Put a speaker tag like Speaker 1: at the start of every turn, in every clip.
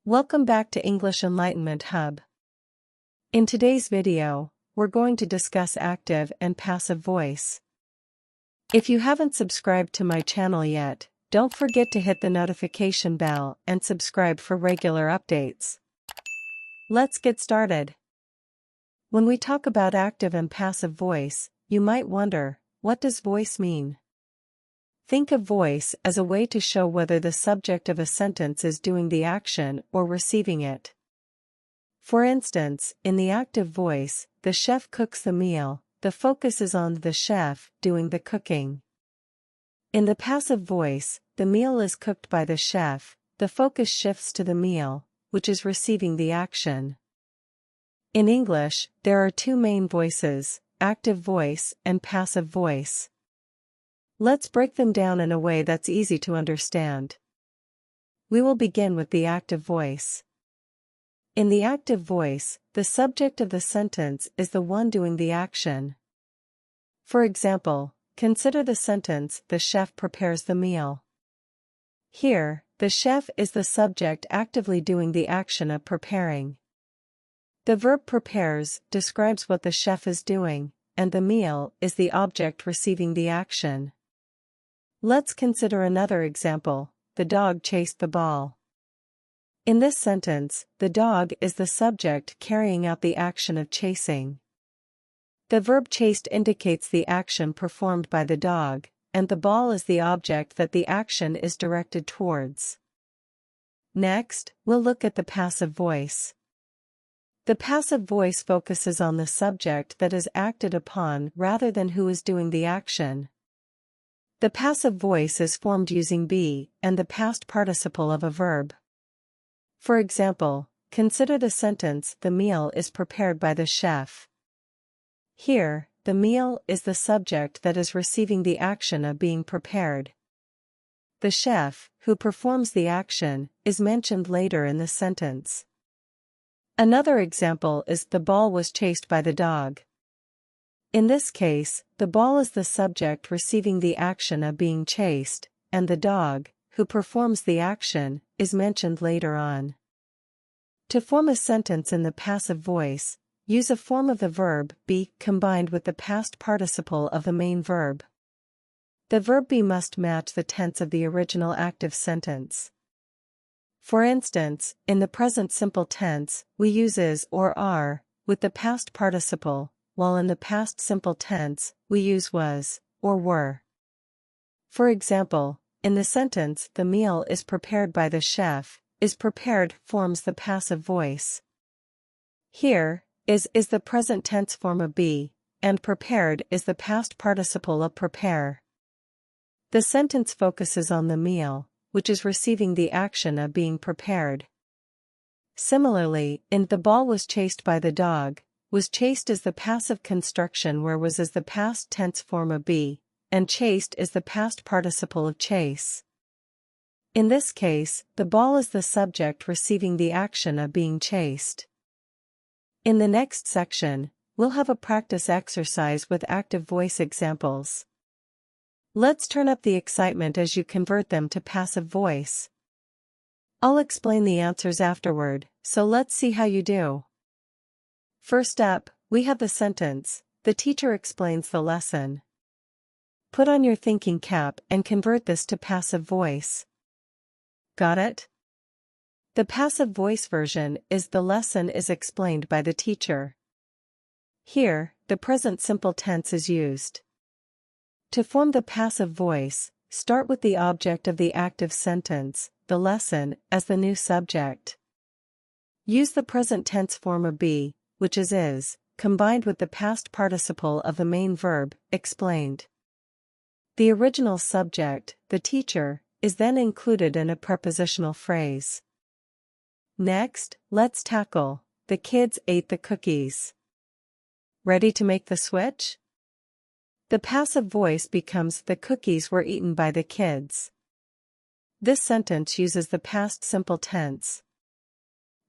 Speaker 1: Welcome back to English Enlightenment Hub. In today's video, we're going to discuss active and passive voice. If you haven't subscribed to my channel yet, don't forget to hit the notification bell and subscribe for regular updates. Let's get started. When we talk about active and passive voice, you might wonder, what does voice mean? Think of voice as a way to show whether the subject of a sentence is doing the action or receiving it. For instance, in the active voice, the chef cooks the meal, the focus is on the chef doing the cooking. In the passive voice, the meal is cooked by the chef, the focus shifts to the meal, which is receiving the action. In English, there are two main voices, active voice and passive voice. Let's break them down in a way that's easy to understand. We will begin with the active voice. In the active voice, the subject of the sentence is the one doing the action. For example, consider the sentence, "The chef prepares the meal." Here, the chef is the subject actively doing the action of preparing. The verb prepares describes what the chef is doing, and the meal is the object receiving the action. Let's consider another example, the dog chased the ball. In this sentence, the dog is the subject carrying out the action of chasing. The verb chased indicates the action performed by the dog, and the ball is the object that the action is directed towards. Next, we'll look at the passive voice. The passive voice focuses on the subject that is acted upon rather than who is doing the action. The passive voice is formed using be and the past participle of a verb. For example, consider the sentence, "The meal is prepared by the chef." Here, the meal is the subject that is receiving the action of being prepared. The chef, who performs the action, is mentioned later in the sentence. Another example is, "The ball was chased by the dog." In this case, the ball is the subject receiving the action of being chased, and the dog, who performs the action, is mentioned later on. To form a sentence in the passive voice, use a form of the verb be combined with the past participle of the main verb. The verb be must match the tense of the original active sentence. For instance, in the present simple tense, we use is or are with the past participle, while in the past simple tense, we use was or were. For example, in the sentence, "The meal is prepared by the chef," is prepared forms the passive voice. Here, is the present tense form of be, and prepared is the past participle of prepare. The sentence focuses on the meal, which is receiving the action of being prepared. Similarly, in "The ball was chased by the dog," was chased is the passive construction where was is the past tense form of be, and chased is the past participle of chase. In this case, the ball is the subject receiving the action of being chased. In the next section, we'll have a practice exercise with active voice examples. Let's turn up the excitement as you convert them to passive voice. I'll explain the answers afterward, so let's see how you do. First up, we have the sentence, "The teacher explains the lesson." Put on your thinking cap and convert this to passive voice. Got it? The passive voice version is "The lesson is explained by the teacher." Here, the present simple tense is used. To form the passive voice, start with the object of the active sentence, the lesson, as the new subject. Use the present tense form of be, which is, combined with the past participle of the main verb, explained. The original subject, the teacher, is then included in a prepositional phrase. Next, let's tackle, "The kids ate the cookies." Ready to make the switch? The passive voice becomes, "The cookies were eaten by the kids." This sentence uses the past simple tense.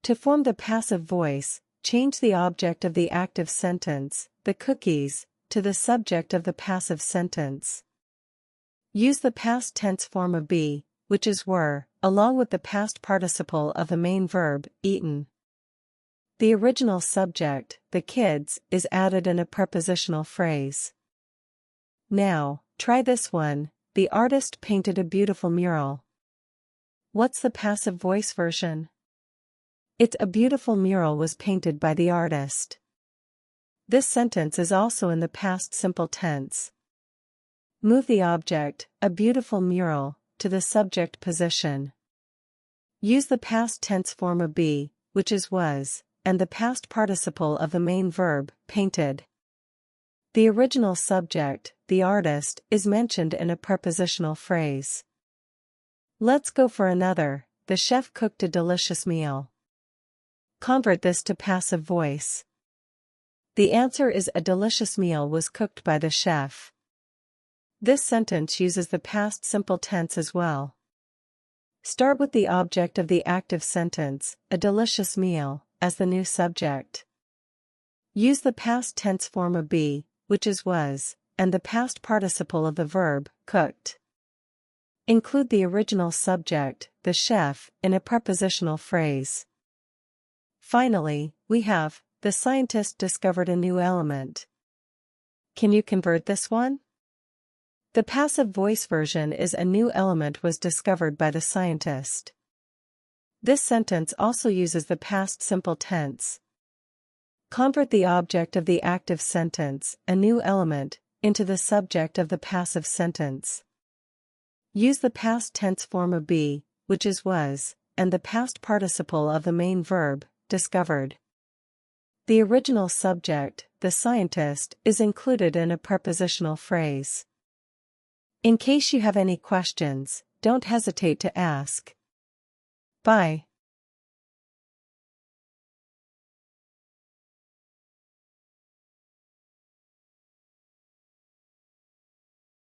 Speaker 1: To form the passive voice, change the object of the active sentence, "the cookies," to the subject of the passive sentence. Use the past tense form of be, which is were, along with the past participle of the main verb, eaten. The original subject, the kids, is added in a prepositional phrase. Now, try this one. The artist painted a beautiful mural. What's the passive voice version? It's a beautiful mural was painted by the artist. This sentence is also in the past simple tense. Move the object, a beautiful mural, to the subject position. Use the past tense form of be, which is was, and the past participle of the main verb, painted. The original subject, the artist, is mentioned in a prepositional phrase. Let's go for another. The chef cooked a delicious meal. Convert this to passive voice. The answer is a delicious meal was cooked by the chef. This sentence uses the past simple tense as well. Start with the object of the active sentence, a delicious meal, as the new subject. Use the past tense form of be, which is was, and the past participle of the verb, cooked. Include the original subject, the chef, in a prepositional phrase. Finally, we have, the scientist discovered a new element. Can you convert this one? The passive voice version is a new element was discovered by the scientist. This sentence also uses the past simple tense. Convert the object of the active sentence, a new element, into the subject of the passive sentence. Use the past tense form of be, which is was, and the past participle of the main verb, discovered. The original subject, the scientist, is included in a prepositional phrase. In case you have any questions, don't hesitate to ask. Bye.